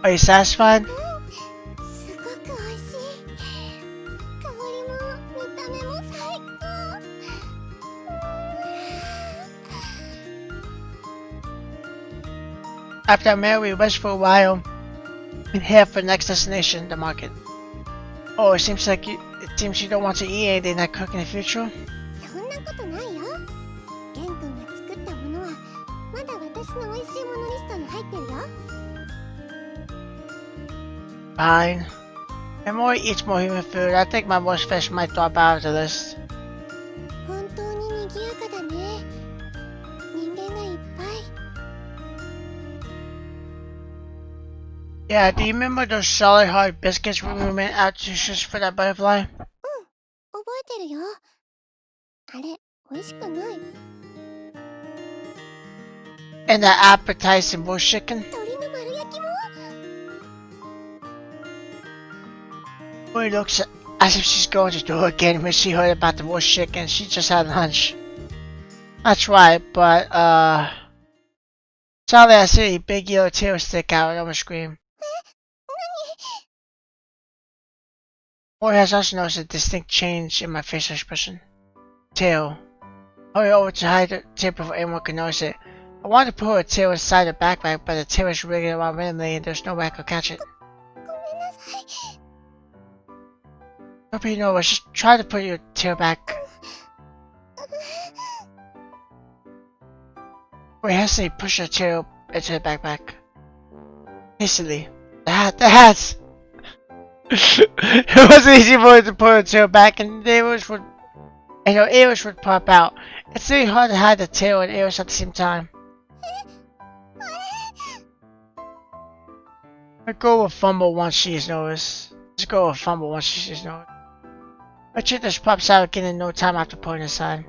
Are you satisfied? After our meal, we rest for a while and head for the next destination, the market. Oh, it seems you don't want to eat anything I cook in the future. Fine. And more eats more human food. I think my most fish might drop out of the list. Yeah, do you remember those solid hard biscuits we went out to search for that butterfly? And that appetizing roast chicken? She looks as if she's going to do it again when she heard about the roast chicken. She just had lunch. That's right, but sadly I see a big yellow tail stick out and almost scream. Mori has also noticed a distinct change in my facial expression. Tail. Hurry over to hide the tail before anyone can notice it. I wanted to put her tail inside the backpack, but the tail was wriggling around randomly and there's no way I could catch it. Hope you know, just try to put your tail back. Mori hastily pushed her tail into the backpack. Hastily. The hat! It wasn't easy for her to put her tail back and her ears would pop out. It's really hard to hide the tail and ears at the same time. The girl will fumble once she is noticed. This girl will fumble once she is noticed. Her chin just pops out again in no time after putting it aside.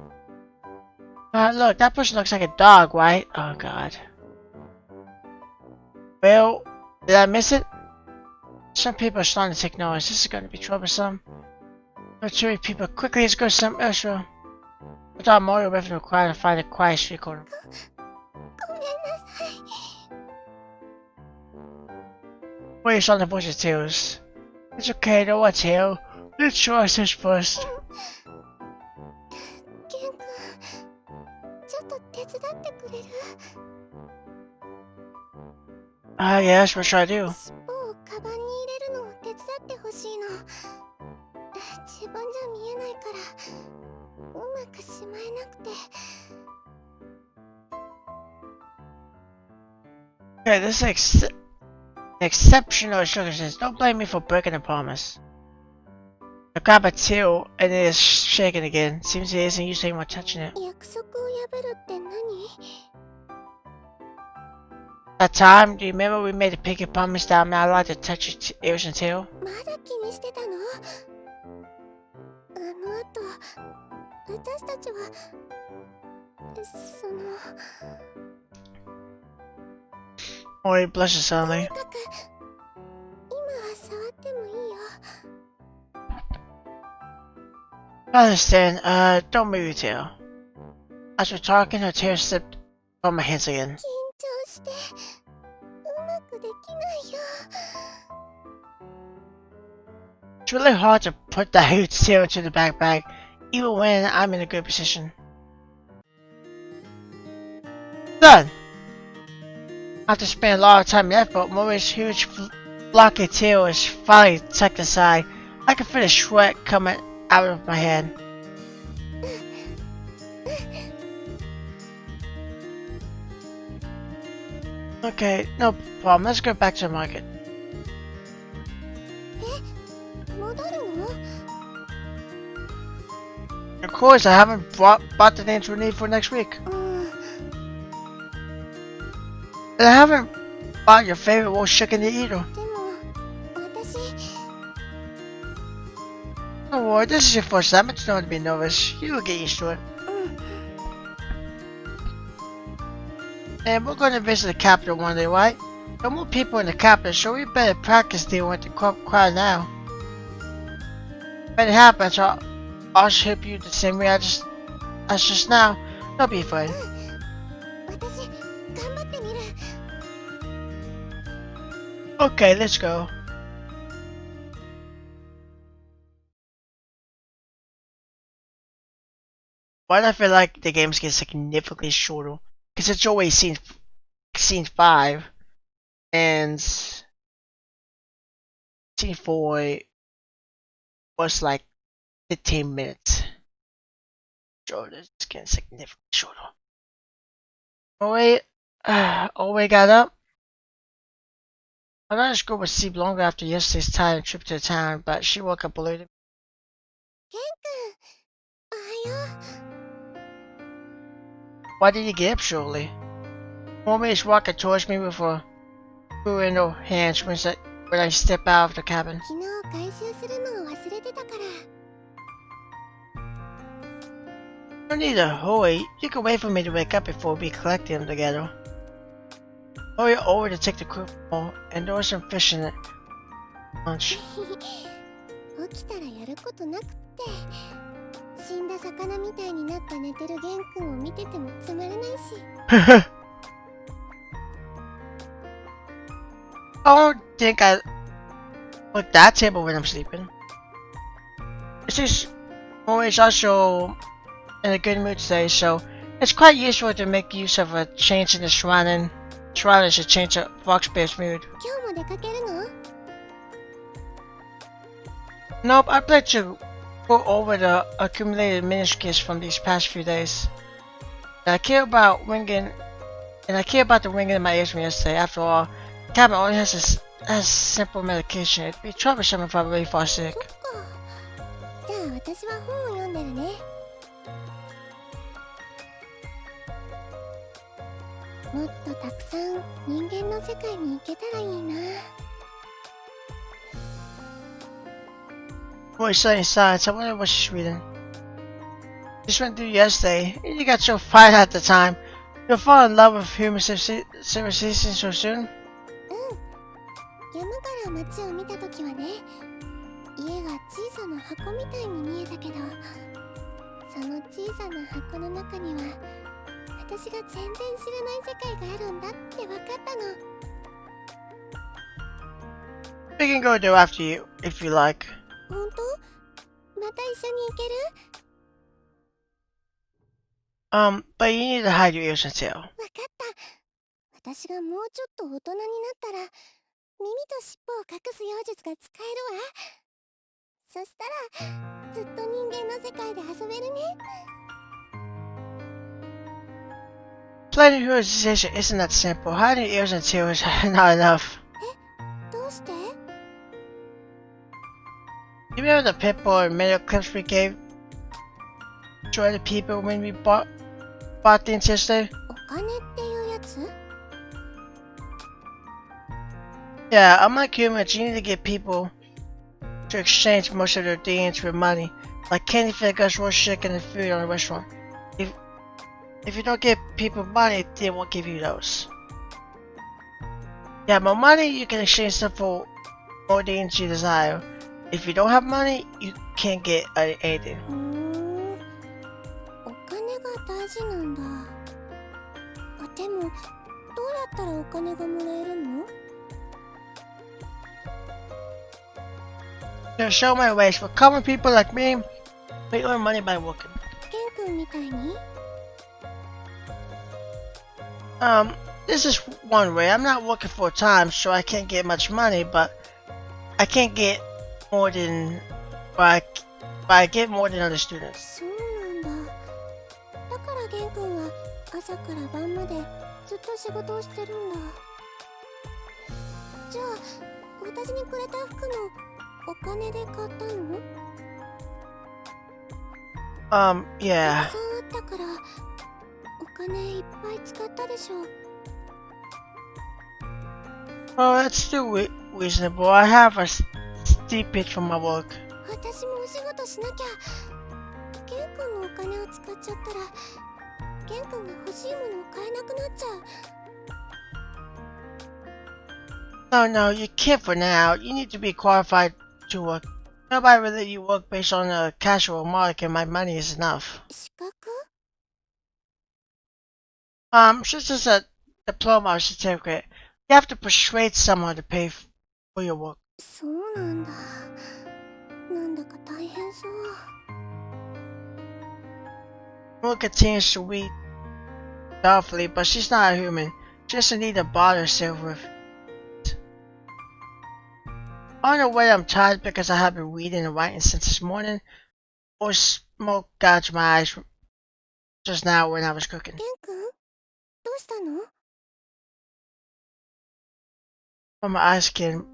Look, that person looks like a dog, right? Oh god. Well, did I miss it? Some people are starting to take notice. This is going to be troublesome. Retreat people quickly, let's go to some Ursula. Without Mario Riven required to find a quiet street corner. Wait, it's on the voice of Tails. It's okay, don't want Tail. Let's show ourselves first. Yes, what should I do? Okay, this is exceptional circumstance. Don't blame me for breaking the promise. I grab a tail and it is shaking again. Seems he isn't used to anyone touching it. That time, do you remember we made a pinky promise that I'm not allowed to touch your ears and tail? Mori blushes suddenly. I understand, don't move your tail. As we're talking, her tail slipped from my hands again. It's really hard to put that huge tail into the backpack, even when I'm in a good position. Done! After spending a lot of time and effort, Mori's huge blocky tail is finally tucked aside. I can feel the sweat coming out of my head. Okay, no problem. Let's go back to the market. Of course, I haven't bought the things we need for next week. And I haven't bought your favorite roast chicken either. Don't worry, this is your first time. It's not to be nervous. You'll get used to it. And we're going to visit the capital one day, right? There are more people in the capital, so we better practice dealing with the crowd now. When it happens, I'll help you the same way as just now. Don't be afraid. Okay, let's go. Why do I feel like the games get significantly shorter? Because it's always scene 5 and scene 4 was like 15 minutes. So it's getting significantly shorter. Oh wait, got up. I thought this girl would sleep longer after yesterday's tiring trip to the town, but she woke up early. Why did you get up so early? Mommy is walking towards me with her food in her hands when I step out of the cabin. No need to hurry. You can wait for me to wake up before we collect them together. Hurry over to take the cook bowl and there was some fish in it. Lunch. I don't think I put that table when I'm sleeping. It's just always also in a good mood today, so it's quite useful to make use of a change in the surrounding to change a Foxbear's mood. Nope, I plan to go over the accumulated manuscripts from these past few days. And I care about the ringing in my ears from yesterday. After all, the cabin only has simple medication. It'd be troublesome if I really fall sick. Boy's studying science. I wonder what she's reading. Just went through yesterday. You got so fine at the time. You'll fall in love with human civilization so soon. We can go there after you, if you like. But you need to hide your ears and tail. Planning your civilization isn't that simple. Hiding your ears and tail is not enough. You remember the pitbull and video clips we gave to other people when we bought things yesterday? Yeah, unlike humans, you need to get people to exchange most of their things for money, like candy figures, roast chicken, and food on the restaurant. If you don't give people money, they won't give you those. Yeah, more money, you can exchange them for more things you desire. If you don't have money, you can't get anything. There are so many ways for common people like me. We earn money by working. ケン君みたいに This is one way. I'm not working full time, so I can't get much money, but I can't get more than, but I get more than other students. そうなんだ。だからケン君は朝から晩までずっと仕事をしてるんだ。じゃあ私にくれた服もお金で買ったの？ Yeah. たくさんあったからお金いっぱい使ったでしょ。 Well, that's still reasonable. I have a steep hit from my work. 私もお仕事しなきゃ。ケン君のお金を使っちゃったらケン君が欲しいものを買えなくなっちゃう。 No, you can't for now. You need to be qualified to work. Nobody will let you work based on a casual mark, and my money is enough. 資格？ Just as a diploma or certificate, you have to persuade someone to pay for your work. そうなんだ。なんだか大変そう。 Moon continues to weep thoughtfully, but she's not a human. She doesn't need to bother herself with it. On the way, I'm tired because I have been reading and writing since this morning, or smoke got to my eyes just now when I was cooking. ケン君どうしたの？ But my eye skin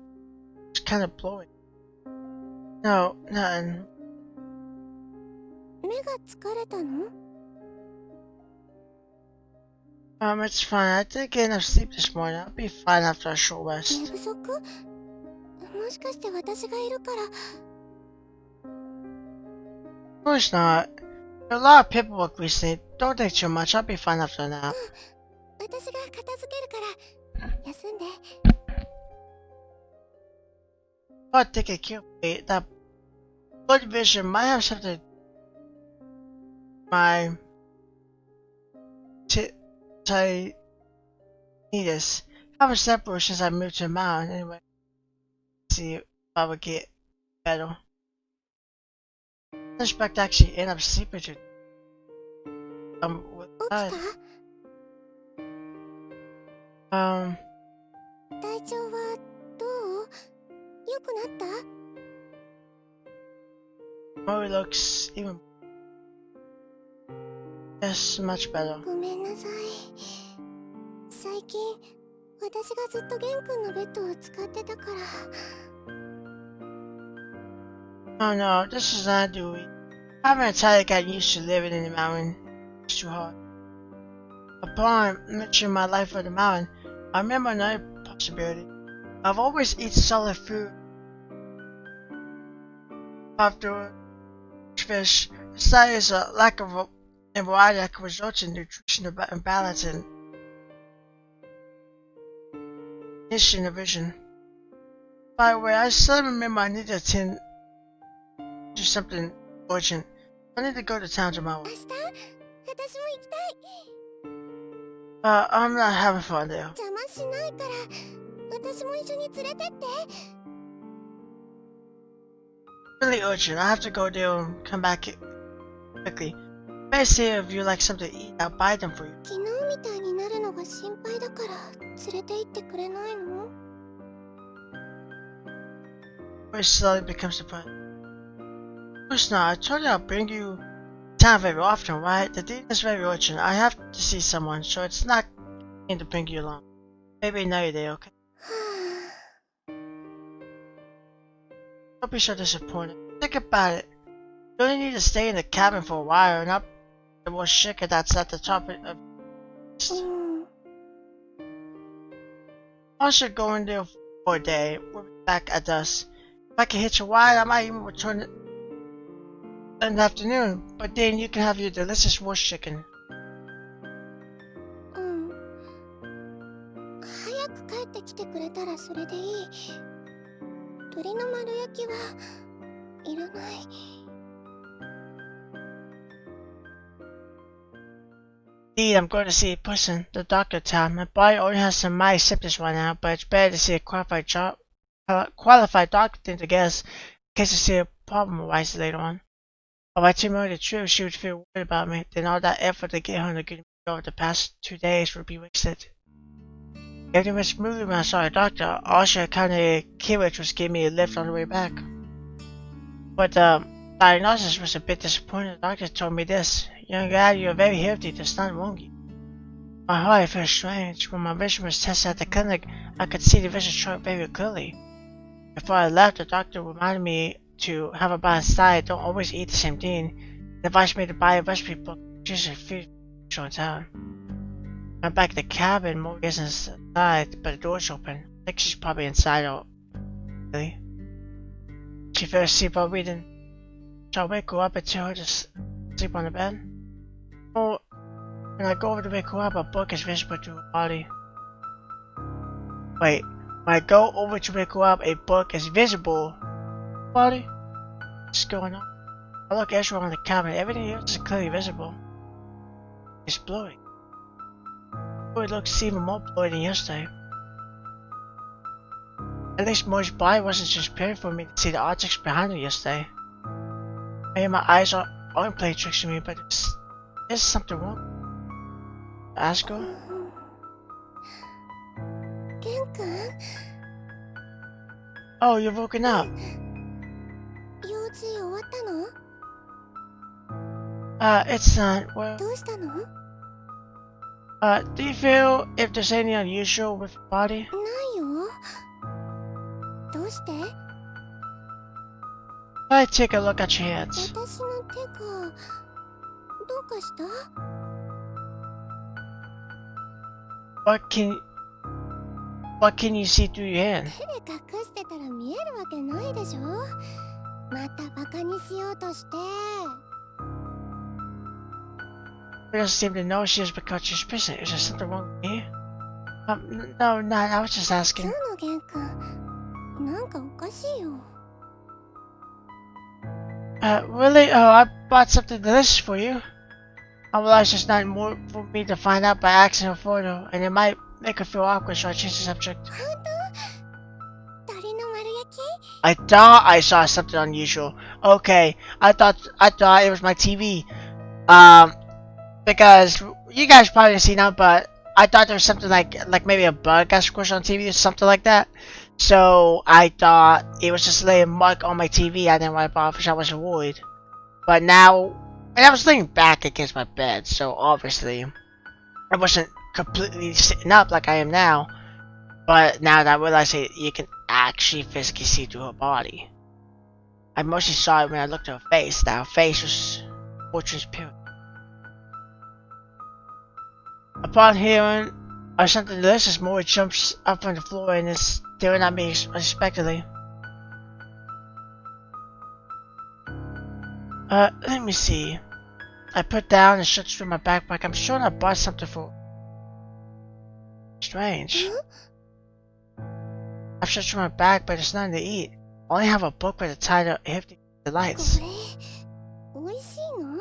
was kind of blowing. No, nothing. 目が疲れたの？ It's fine. I didn't get enough sleep this morning. I'll be fine after a short 寝 rest. 不足？もしかして私がいるから。 Of course not. There are a lot of paperwork recently. Don't think too much. I'll be fine after a nap. 私が片付けるから休んで。 But think it carefully. That blood vision might have something to do with my tinnitus. I haven't slept since I moved to the mountain. Anyway, see if I would get better. I didn't expect to actually end up sleeping too. 起きた？ 体調はどう？良くなった？ Murray looks even. Yes, much better. ごめんなさい。最近私がずっとゲン君のベッドを使ってたから。 Oh no, this is not doing. I haven't entirely gotten used to living in the mountain. It's too hard. Upon mentioning my life of the mountain, I remember another possibility. I've always eaten solid food. After fish, there is a lack of a variety that can result in nutritional imbalance and condition of vision. By the way, I still remember I need to attend to something urgent. I need to go to town tomorrow. 明日？私も行きたい。 I'm not having fun there. 邪魔しないから私も一緒に連れてって。 Really urgent. I have to go there and come back quickly. Best say if you like something to eat, I'll buy them for you. 昨日みたいになるのが心配だから連れて行ってくれないの？ Which slowly becomes the point. Of course not. I told you I'll bring you to town very often, right? The date is very urgent. I have to see someone, so it's not going to bring you along. Maybe another day, okay? は Don't be so disappointed. Think about it. You only need to stay in the cabin for a while, not the more shaker that's at the top of. ぁ。うん。 I should go in there for a day. We'll be back at dusk. If I can hitch a ride, I might even return in the afternoon. But then you can have your delicious roast chicken. うん。早く帰ってきてくれたらそれでいい。鶏の丸焼きはいらない。 Indeed, I'm going to see a person, the doctor town. My body only has some mild symptoms right now, but it's better to see a qualified doctor than to guess. case I see a problem arises later on. If I tell her the truth, she would feel worried about me. Then all that effort to get her to get me over the past 2 days would be wasted. Everything went smoothly when I saw a doctor. All she kind of carriage was give me a lift on the way back. But the diagnosis was a bit disappointing. The doctor told me this: young guy, you're very healthy, there's nothing wrong with you. My heart felt strange. When my vision was tested at the clinic, I could see the vision chart very clearly. Before I left, the doctor reminded me to have a balanced diet, don't always eat the same thing, and advised me to buy a recipe book, just a few short time. I went back to the cabin, Mori isn't inside, but the door's open. I think she's probably inside or really. She fell asleep while reading, so I wake her up and tell her to sleep on the bed. Oh, when I go over to wake her up, a book is visible to her body. Wait, when I go over to wake her up, a book is visible. Body? What's going on? I look elsewhere on the cabin, everything else is clearly visible. It's blurry. It looks even more blurry than yesterday. At least Mori's body wasn't transparent for me to see the objects behind her yesterday. Maybe my eyes aren't playing tricks on me, but there's something wrong. Ask her. Ken-kun? Oh, you're woken up. 用事終わったの？ It's not, well, どうしたの？ do you feel if there's any unusual with your body? ないよ。どうして？ I take a look at your hands. 私の手がどうかした？ What can you see through your hand? 手で隠してたら見えるわけないでしょ。またバカにしようとして。 She doesn't seem to know she has become suspicious. Is there something wrong with me? No, I was just 今 asking. 日の玄君、なんかおかしいよ。 Really? Oh, I bought something delicious for you. I realized there's not more for me to find out by accident or photo, and it might make her feel awkward, so I changed the subject. 本当？鳥の丸焼き？ I thought I saw something unusual. Okay, I thought it was my TV. Because you guys probably didn't see now, but I thought there was something like maybe a bug got squished on TV or something like that. So I thought it was just laying mark on my TV. I didn't wipe off, which I wasn't worried. But now, and I was laying back against my bed, so obviously I wasn't completely sitting up like I am now. But now that I realize it, you can actually physically see through her body. I mostly saw it when I looked at her face. That her face was more transparent. Upon hearing something delicious, Mori jumps up from the floor and is staring at me unexpectedly. Let me see. I put down and searched through my backpack. I'm sure I bought something for. Strange. I've searched through my bag, but there's nothing to eat. I only have a book with a title, Hefty Delights. これ、美味しいの？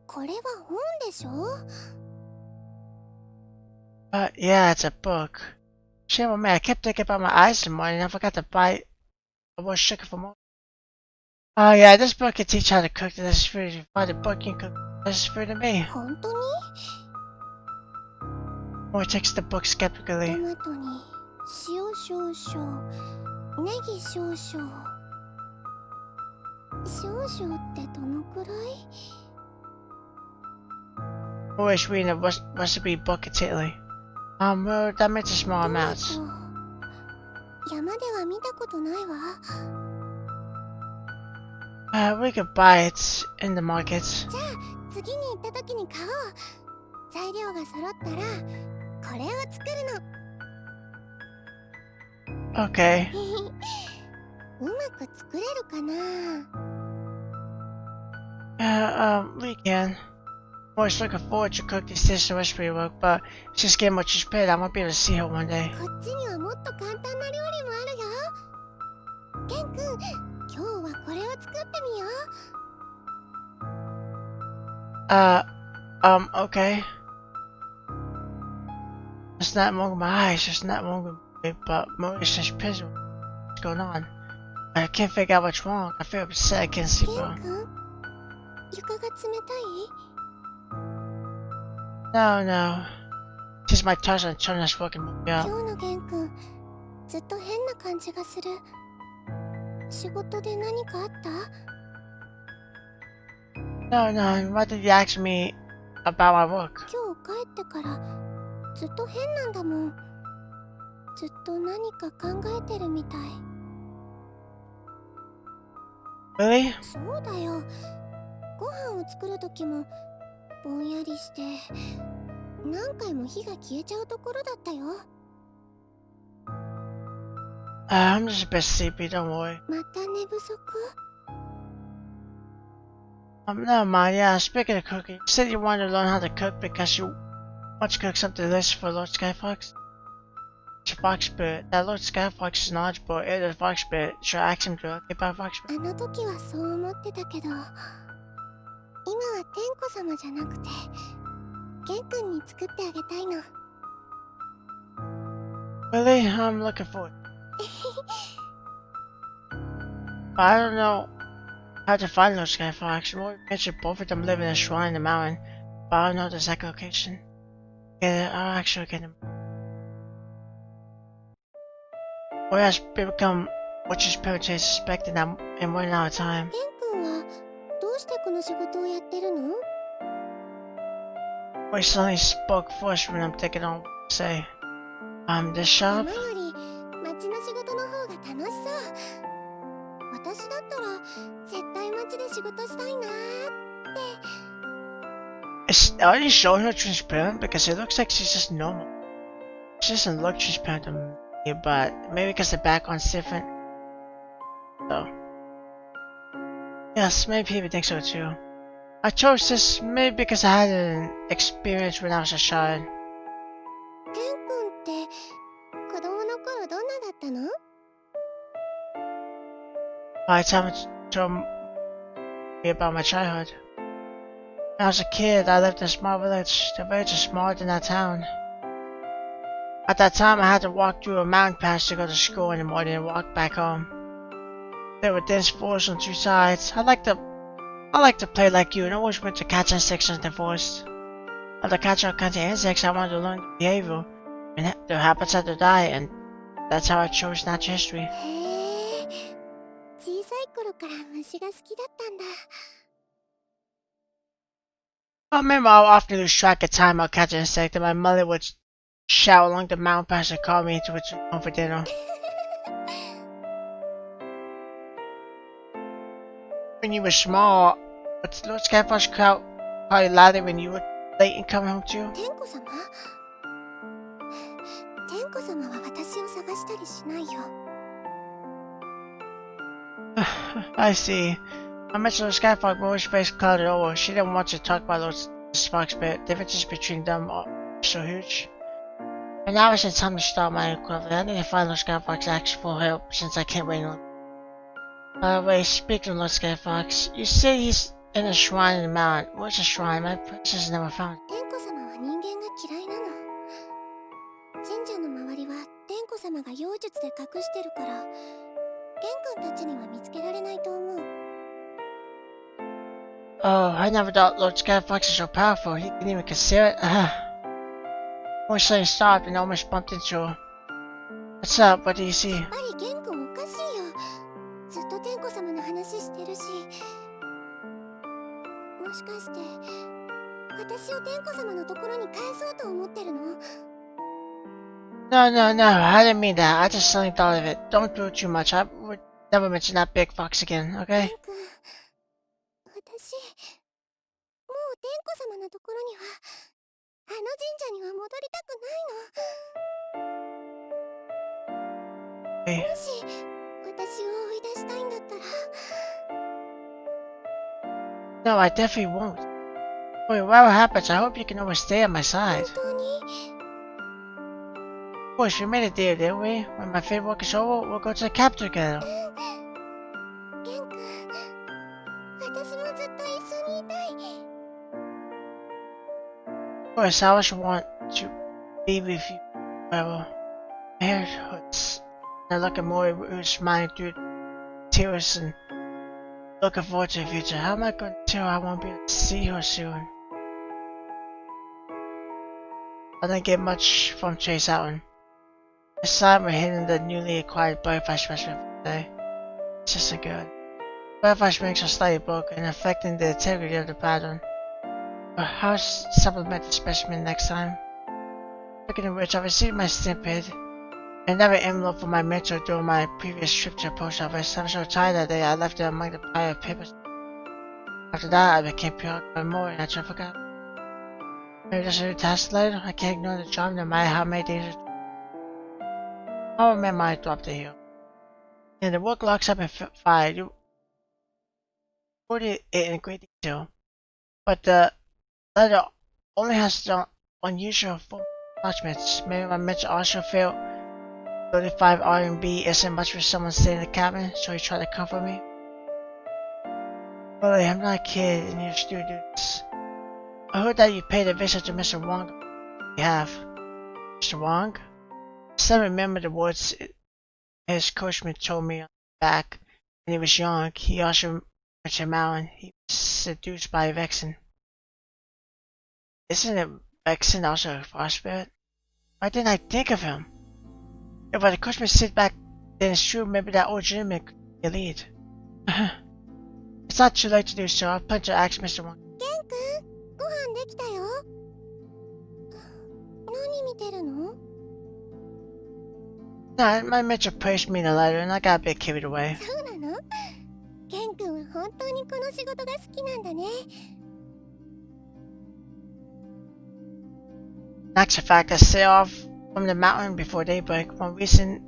これは本でしょ？ Yeah, it's a book. Shame on me, I kept thinking about my eyes this morning and I forgot to buy a more sugar for more. Oh yeah, this book can teach how to cook this food. If you buy the book, you can cook this food to me. 本当に？ Mori takes the book ト skeptically. マトに塩少々、ネギ少々。少々ってどのくらい？ Mori's reading a recipe book intently. Well, that makes a small トマ amount. ト。山では見たことないわ。 We could buy it in the market. じゃあ次に行った時に買おう。材料が揃ったらこれを作るの。 Okay. うまく作れるかな？ We can. Mori's looking forward to cook this dish in recipe book, but she's getting much prepared. I won't be able to see her one day. こっちにはもっと簡単な料理もあるよ。ケン君、今日はこれを作ってみよう。 Okay. It's not wrong with my eyes, it's not wrong with me, but Mori's just pissed. What's going on? I can't figure out what's wrong. I feel upset. I can't sleep well. ケン君、床が冷たい？ No, no. Just my touch on turn this fucking movie 今 up. 日のゲン君、ずっと変な感じがする。仕事で何かあった？ No, no. Why did you ask me about my work? 今日帰ってからずっと変なんだもん。ずっと何か考えてるみたい。 Really? そうだよ。ご飯を作る時もぼんやりして何回も火が消えちゃうところだったよ。 I'm just a bit sleepy, don't worry. また寝不足？ Never mind, yeah, speaking of cooking, you said you wanted to learn how to cook because you want to cook something delicious for Lord Skyfox? Foxbird. That Lord Skyfox is knowledgeable, it is Foxbird. Should I ask him to okay by あ Foxbird? の時はそう思ってたけど、今は天子様じゃなくてゲン君に作ってあげたいの。 Really? I'm looking forward. But I don't know how to find Lord Skyfox. More mentioned both of them live in a shrine in the mountain, but I don't know the exact location. Yeah, I'll actually get him. Or has become what your parents suspected and running out of time. ゲン君はどうしてこの仕事をやってるの？ Or he suddenly spoke first when I'm thinking on what to say. This shop? 今より町の仕事の方が楽しそう。私だったら絶対町で仕事したいなーって。 Are you showing her transparent? Because it looks like she's just normal. She doesn't look transparent to me, but maybe because the background's different. So. Yes, maybe people think so too. I chose this maybe because I had an experience when I was a child. ゲン君って子供の頃どんなだったの？ By the time it told me about my childhood. When I was a kid, I lived in a small village. The village is smaller than our town. At that time, I had to walk through a mountain pass to go to school in the morning and walk back home. There were dense forests on two sides. I like to play like you and always went to catch insects in the forest. After catching all kinds of insects, I wanted to learn the behavior and their habitat to die, and that's how I chose natural history. へえ、小さい頃から虫が好きだったんだ。 I remember I would often lose track of time I'll catch an insect, and my mother would shout along the mountain pass and call me to return home for dinner. When you were small, but Lord Skyfox called you louder when you were late in coming home too? 天子様？天子様は私を探したりしないよ。 I see. I mentioned Lord Skyfox, but his face clouded over. She didn't want to talk about Lord Sparks, but differences between them are so huge. And now it's time to start my equivalent. I need to find Lord Skyfox ask for help since I can't wait on. By the way, speaking of Lord Skyfox, you say he's in a shrine in the mountain. Where's the shrine? My princess never found it. 天子様は人間が嫌いなの。神社の周りは天子様が妖術で隠してるから、玄君たちには見つけられないと思う。 Oh, I never thought Lord Skyfox is so powerful. He can even conceal it. Almost suddenly stopped and almost bumped into her. What's up? What do you see? やっぱり玄君おかしいよ。ずっと天子様の話してるし。もしかして私を天子様のところに返そうと思ってるの？ No, no, no. I didn't mean that. I just suddenly thought of it. Don't do it too much. I would never mention that big fox again, okay? 玄君、私もう天子様のところにはあの神社には戻りたくないの。 Hey. もし私を追い出したいんだったら。 No, I definitely won't. Wait, whatever happens, I hope you can always stay at my 本 side. 当に？ Of course, we made a deal, didn't we? When my favorite work is over, we'll go to the capital together. 玄君、私もずっと一緒にいたい。 Of course, I always want to be with you forever. My hair hurts. I look at Mori, who's smiling through tears and looking forward to the future. How am I going to tell her I won't be able to see her soon? I didn't get much from Chase Allen. Aside, we're hitting the newly acquired butterfly specimen for today. This isn't good. Butterfly springs are slightly broken, affecting the integrity of the pattern. But how supplement the specimen next time? Speaking of which, I received my snippet and another envelope from my mentor during my previous trip to the post office. I was so tired that day I left it among the pile of papers. After that, I became preoccupied more and I forgot. Maybe that's a task later. I can't ignore the charm no matter how many days. I'll remember I dropped the heel. And the work locks up and fired. You recorded it in great detail. But the letter only has some unusual attachments. Maybe my mentor also felt 35 R&B isn't much for someone staying in the cabin, so he tried to comfort me. Really, I'm not a kid and you still do this. I heard that you paid a visit to Mr. Wong. You have. Mr. Wong? I still remember the words his coachman told me on the back when he was young. He also mentioned Malin. He was seduced by a Vexen. Isn't a Vexen also a frost spirit? Why didn't I think of him? If the coachman sit back, then it's true, maybe that old gentleman could be a lead. It's not too late to do so. I plan to ask Mr. Wong. ケン君、ご飯できたよ。何見てるの？ No, my mentor praised me in the letter and I got a bit carried away. そうなの？ケン君は本当にこの仕事が好きなんだね。Next, in fact, I set off from the mountain before daybreak. One reason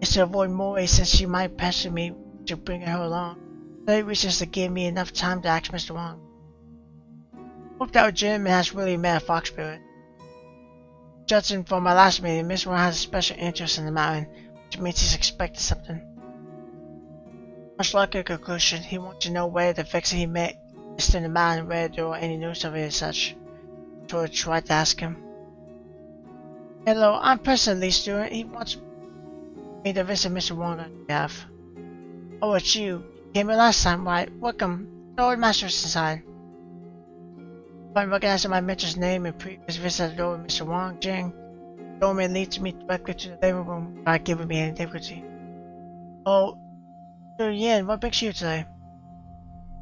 is to avoid Mori since she might pester me to bring her along. The other reason is to give me enough time to ask Mr. Wong. Hope that our gentleman has really met a fox spirit. Judging from my last meeting, Mr. Wong has a special interest in the mountain, which means he's expecting something. Much like a conclusion, he wants to know where the Vexen he met is still in the mountain, where there are any news of it and such. So I tried to ask him. Hello, I'm President Lee Stewart. He wants me to visit Mr. Wong on behalf. Oh, it's you. You came here last time, right? Welcome. The old master is inside. Upon recognizing my mentor's name and previous visit to Mr. Wong Jing, the doorman leads me directly to the living room without giving me any difficulty. Oh, Sir Yin, what brings you today?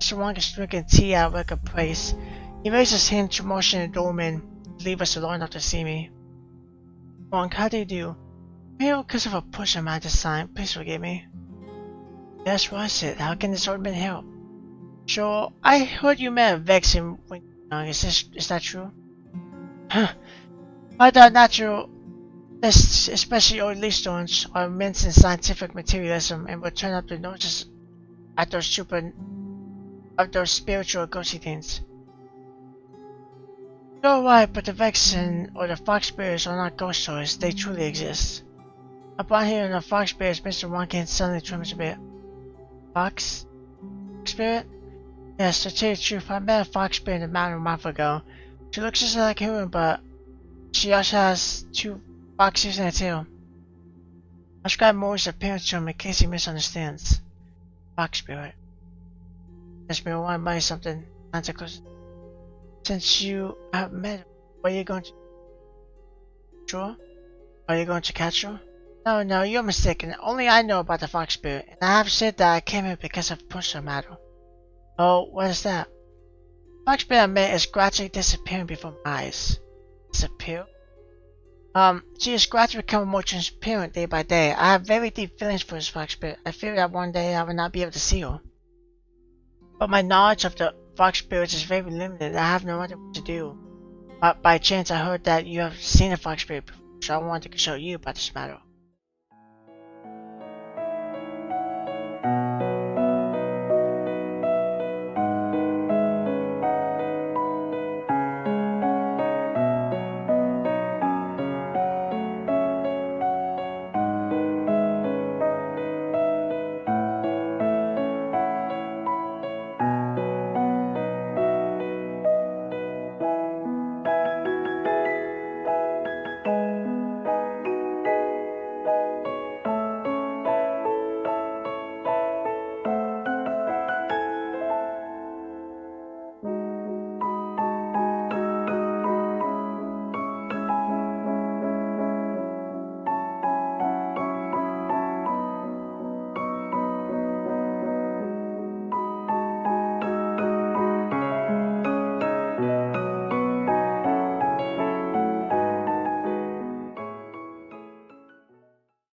Mr. Wong is drinking tea at a record pace. He raised his hand to motion the doorman to leave us alone enough to see me. Wong, how do you do? Maybe because of a push on my design, please forgive me. Yes, what is it? How can this old man help? Sure, I heard you met a Vexen when you were young. Is that true? Huh. I thought natural, especially old leaf stones, are immense in scientific materialism and will turn up the noses at those spiritual ghostly things. You're right, but the Vexen or the fox spirits are not ghost stories, they truly exist. Upon hearing the fox spirits, Mr. Wonkin suddenly trembles a bit. Fox? Spirit? Yes, to tell you the truth, I met a fox spirit in the mountain a month ago. She looks just like a human, but she also has two fox ears and a tail. I'll describe Mori's appearance to him in case he misunderstands. Fox spirit. Yes, me, I want to buy something. Since you have met him, what are you going to do? Sure? Are you going to catch her? No, you're mistaken. Only I know about the fox spirit, and I have said that I came here because of personal matter. Oh, what is that? The fox spirit I met is gradually disappearing before my eyes. Disappear? She is gradually becoming more transparent day by day. I have very deep feelings for this fox spirit. I fear that one day I will not be able to see her. But my knowledge of the fox spirits is very limited. I have no idea what to do. But by chance I heard that you have seen a fox spirit before, so I wanted to show you about this matter.